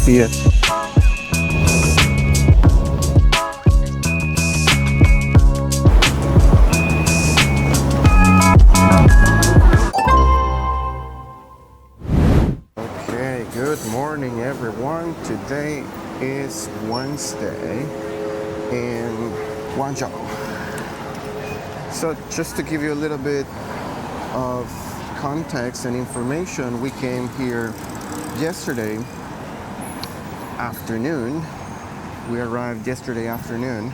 Uppbeat. Okay, good morning everyone. Today is Wednesday in Guangzhou. So just to give you a little bit of context and information, we came here yesterday afternoon. We arrived yesterday afternoon,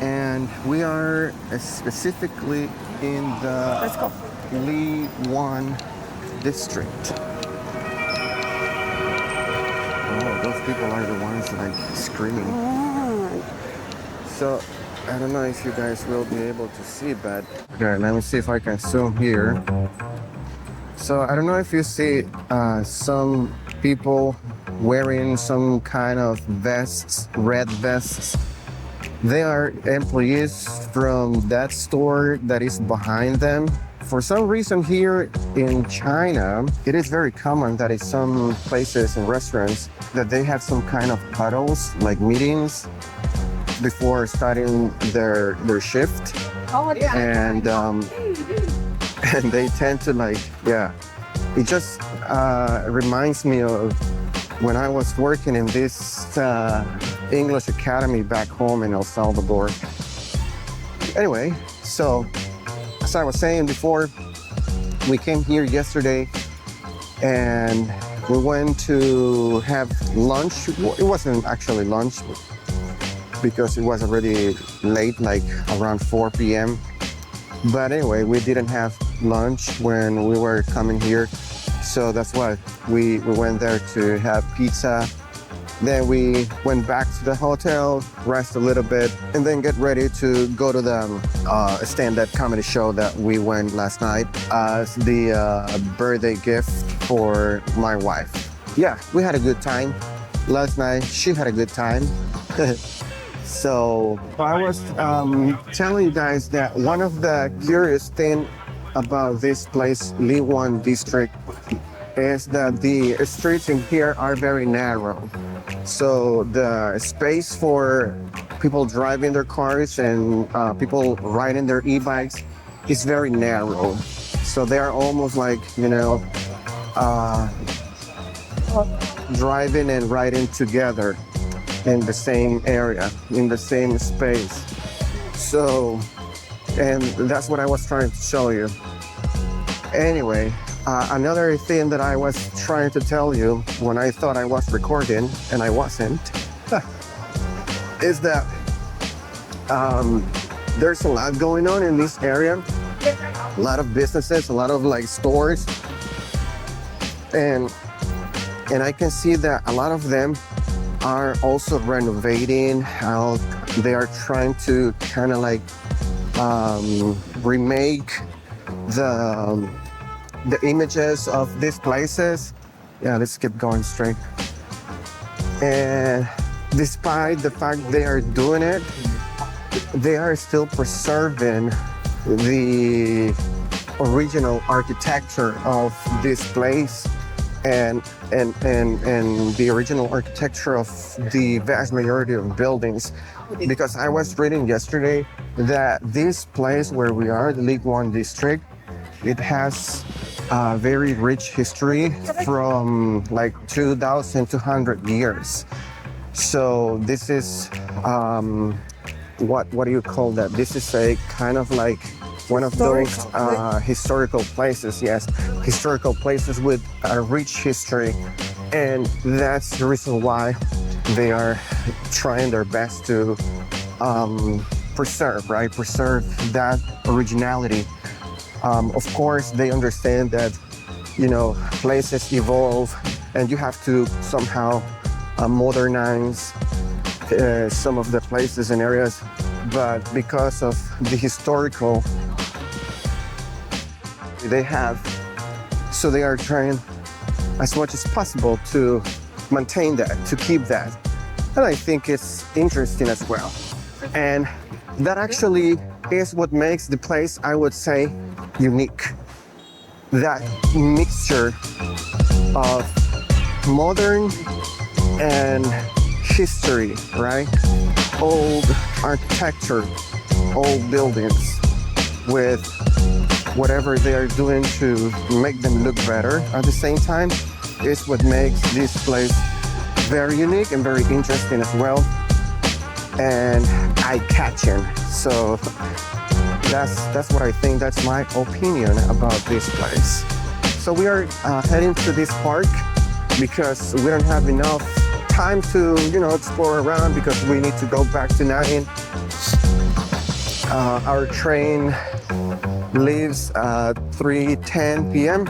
and we are specifically in the Li One district. Oh, those people are the ones like screaming. So I don't know if you guys will be able to see, but okay, let me see if I can zoom here. So I don't know if you see some people wearing some kind of vests, red vests. They are employees from that store that is behind them. For some reason here in China, it is very common that in some places and restaurants that they have some kind of huddles, like meetings before starting their shift. And and they tend to it just reminds me of when I was working in this English academy back home in El Salvador. Anyway, so as I was saying before, we came here yesterday and we went to have lunch. It wasn't actually lunch because it was already late, like around 4 p.m. But anyway, we didn't have lunch when we were coming here. So that's why we went there to have pizza. Then we went back to the hotel, rest a little bit, and then get ready to go to the stand-up comedy show that we went last night as the birthday gift for my wife. Yeah, we had a good time last night. She had a good time. So I was telling you guys that one of the curious things about this place, Li One district, is that the streets in here are very narrow. So the space for people driving their cars and people riding their e-bikes is very narrow. So they are almost like, driving and riding together in the same area, in the same space. So, and that's what I was trying to show you. Anyway, another thing that I was trying to tell you when I thought I was recording and I wasn't, is that there's a lot going on in this area. A lot of businesses, a lot of stores. And I can see that a lot of them are also renovating. How they are trying to kind of remake the images of these places. Yeah, let's keep going straight. And despite the fact they are doing it, they are still preserving the original architecture of this place and the original architecture of the vast majority of buildings. Because I was reading yesterday that this place where we are, the Li One district, it has a very rich history from 2,200 years. So this is what do you call that? This is a kind of one of those historical places. Yes, historical places with a rich history, and that's the reason why they are trying their best to preserve that originality. Of course, they understand that, places evolve and you have to somehow modernize some of the places and areas. But because of the historical they have, so they are trying as much as possible to maintain that, to keep that. And I think it's interesting as well. And that actually is what makes the place, I would say, unique. That mixture of modern and history, right? Old architecture, old buildings with whatever they are doing to make them look better at the same time is what makes this place very unique and very interesting as well, and eye-catching. So that's what I think. That's my opinion about this place. So we are heading to this park because we don't have enough time to, explore around because we need to go back to Nine. Our train leaves at 3:10 p.m.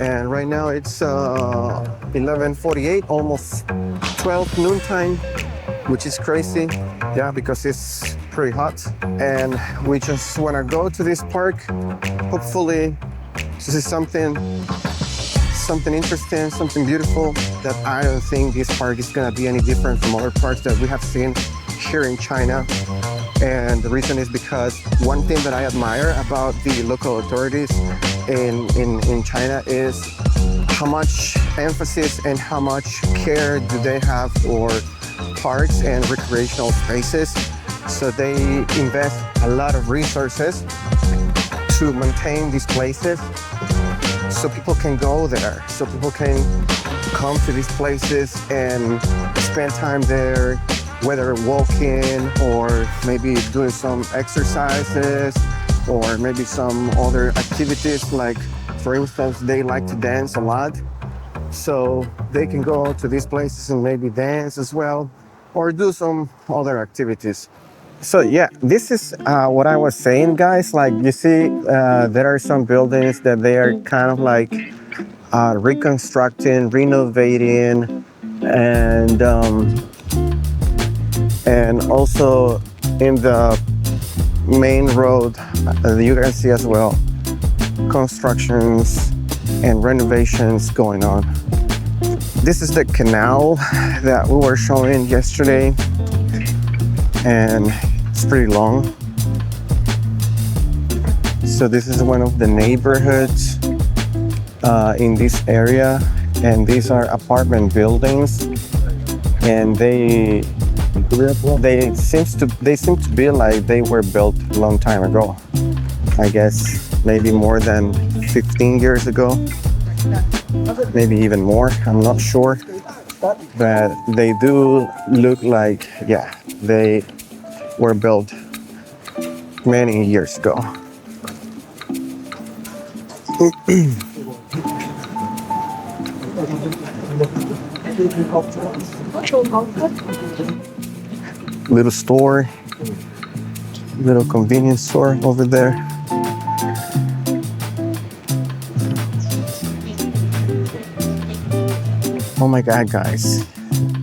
and right now it's 11:48, almost 12 noontime, which is crazy. Yeah, because it's pretty hot, and we just want to go to this park, hopefully to see something interesting, something beautiful. That I don't think this park is gonna be any different from other parks that we have seen here in China. And the reason is because one thing that I admire about the local authorities in China is how much emphasis and how much care do they have for parks and recreational spaces. So they invest a lot of resources to maintain these places so people can go there, so people can come to these places and spend time there, whether walking or maybe doing some exercises or maybe some other activities. Like, for instance, they like to dance a lot, so they can go to these places and maybe dance as well or do some other activities. So yeah, this is what I was saying, guys. Like, you see, there are some buildings that they are kind of like reconstructing, renovating, and also in the main road, you can see as well constructions and renovations going on. This is the canal that we were showing yesterday, and it's pretty long. So this is one of the neighborhoods in this area, and these are apartment buildings, and they seem to be like they were built a long time ago. I guess maybe more than 15 years ago, maybe even more. I'm not sure, but they do look like, yeah, they were built many years ago. Little store, little convenience store over there. Oh my God, guys,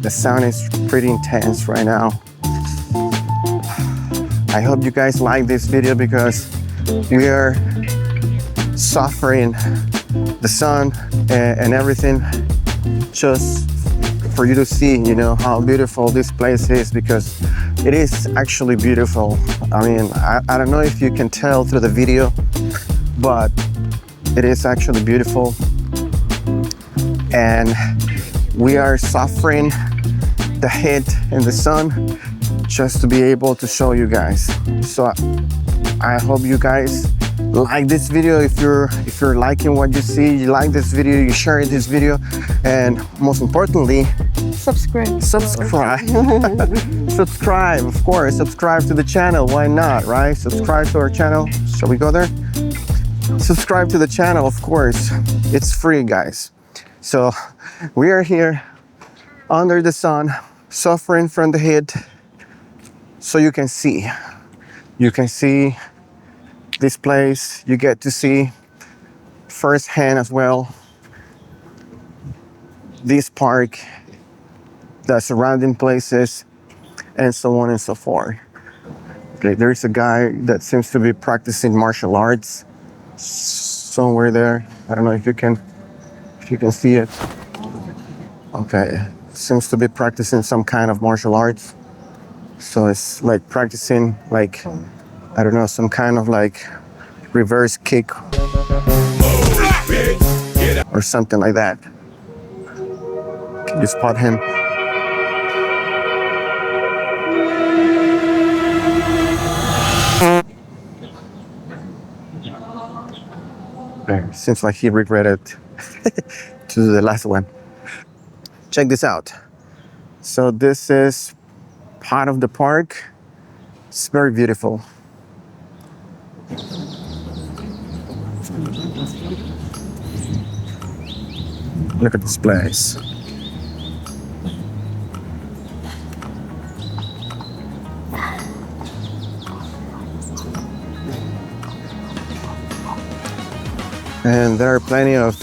the sound is pretty intense right now. I hope you guys like this video because we are suffering the sun and everything just for you to see, how beautiful this place is, because it is actually beautiful. I mean, I don't know if you can tell through the video, but it is actually beautiful. And we are suffering the heat and the sun just to be able to show you guys. So I hope you guys like this video. If you're liking what you see, you like this video, you share this video, and most importantly, subscribe. Subscribe, of course. Subscribe to the channel. Why not, right? Subscribe to our channel. Shall we go there? Subscribe to the channel, of course. It's free, guys. So we are here under the sun, suffering from the heat, so you can see this place. You get to see firsthand as well this park, the surrounding places, and so on and so forth. Okay, there's a guy that seems to be practicing martial arts somewhere there. I don't know if you can see it. Okay, seems to be practicing some kind of martial arts. So it's like practicing, like, I don't know, some kind of like reverse kick or something like that. You spot him. There. Seems like he regretted to do the last one. Check this out. So this is part of the park. It's very beautiful. Look at this place. And there are plenty of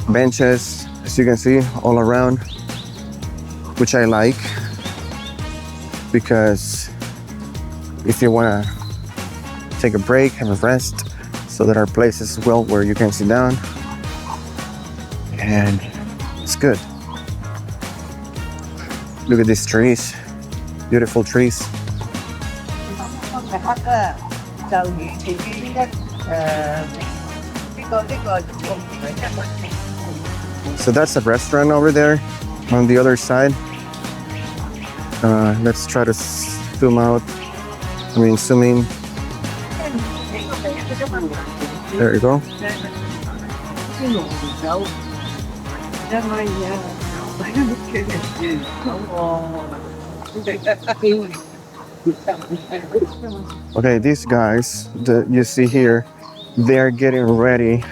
benches, as you can see, all around, which I like, because if you want to take a break, have a rest, so there are places as well where you can sit down, and it's good. Look at these trees, beautiful trees. So that's a restaurant over there on the other side. Let's try to zoom in. There you go. Okay, these guys that you see here, they're getting ready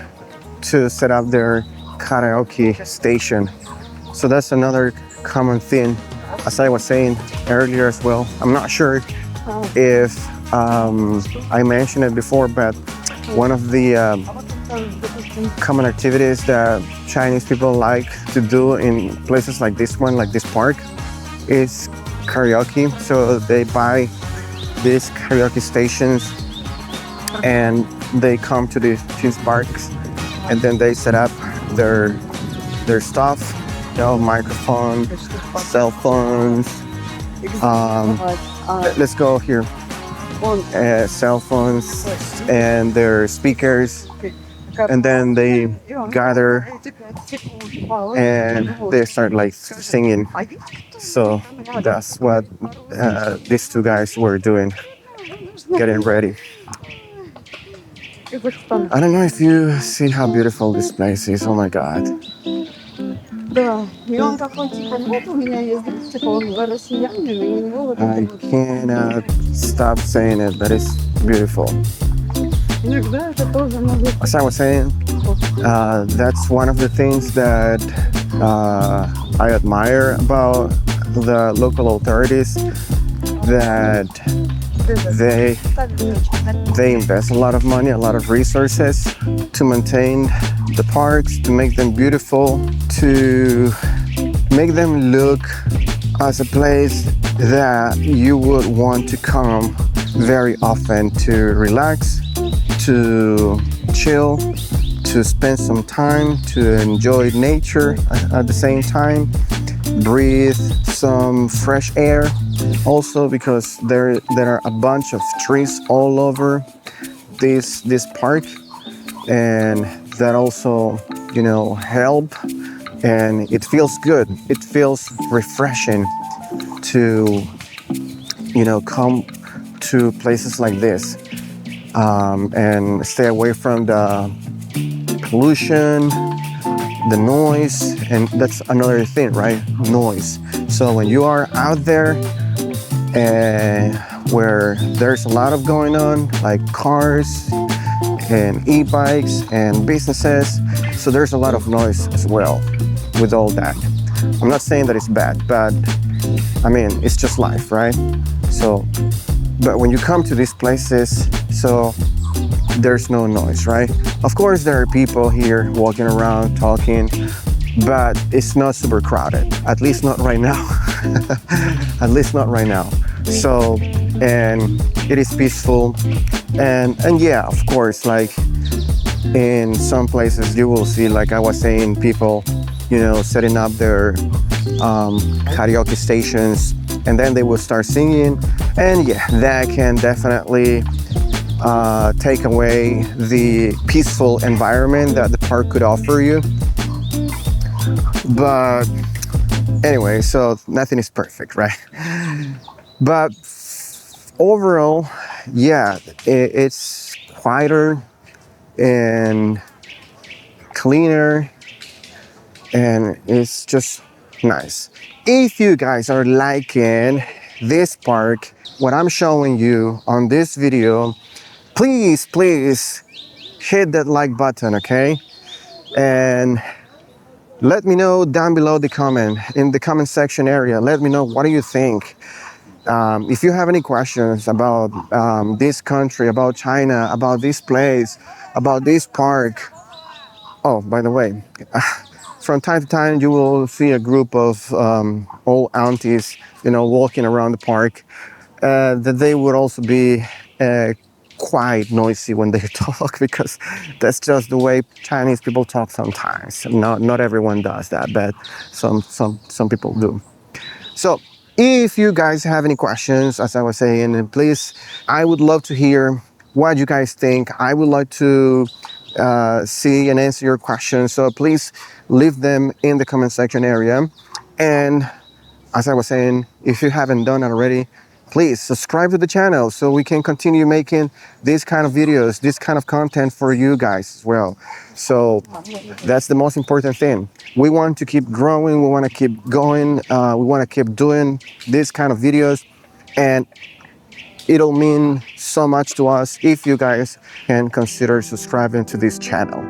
to set up their karaoke station. So that's another common thing, as I was saying earlier as well. I'm not sure if I mentioned it before, but one of the common activities that Chinese people like to do in places like this one, like this park, is karaoke. So they buy these karaoke stations and they come to these parks, and then they set up their stuff, microphones, cell phones. Let's go here. Cell phones and their speakers, and then they gather and they start like singing. So that's what these two guys were doing, getting ready. I don't know if you see how beautiful this place is. Oh my God. I cannot stop saying it, but it's beautiful. As I was saying, that's one of the things that I admire about the local authorities, that they invest a lot of money, a lot of resources to maintain the parks, to make them beautiful, to make them look as a place that you would want to come very often to relax, to chill, to spend some time, to enjoy nature at the same time, breathe some fresh air. Also, because there are a bunch of trees all over this park, and that also, help, and it feels good. It feels refreshing to, come to places like this, and stay away from the pollution, the noise, and that's another thing, right? Noise. So when you are out there where there's a lot of going on, like cars and e-bikes and businesses, so there's a lot of noise as well with all that. I'm not saying that it's bad, but I mean, it's just life, right? So, but when you come to these places, so there's no noise, right? Of course, there are people here walking around, talking, but it's not super crowded, at least not right now. At least not right now. So, and it is peaceful, and yeah, of course, like in some places you will see, like I was saying, people, setting up their karaoke stations, and then they will start singing, and yeah, that can definitely take away the peaceful environment that the park could offer you. But anyway, so nothing is perfect, right? But overall, yeah, it's quieter and cleaner, and it's just nice. If you guys are liking this park, what I'm showing you on this video, please hit that like button, okay? And let me know down below in the comment section area. Let me know, what do you think? If you have any questions about this country, about China, about this place, about this park. Oh, by the way, from time to time you will see a group of old aunties, walking around the park. That they would also be quite noisy when they talk, because that's just the way Chinese people talk sometimes. Not everyone does that, but some people do. So if you guys have any questions, as I was saying, please, I would love to hear what you guys think. I would like to see and answer your questions. So please leave them in the comment section area. And as I was saying, if you haven't done it already, please subscribe to the channel so we can continue making these kind of videos, this kind of content for you guys as well. So that's the most important thing. We want to keep growing, we want to keep going, we want to keep doing these kind of videos, and it'll mean so much to us if you guys can consider subscribing to this channel.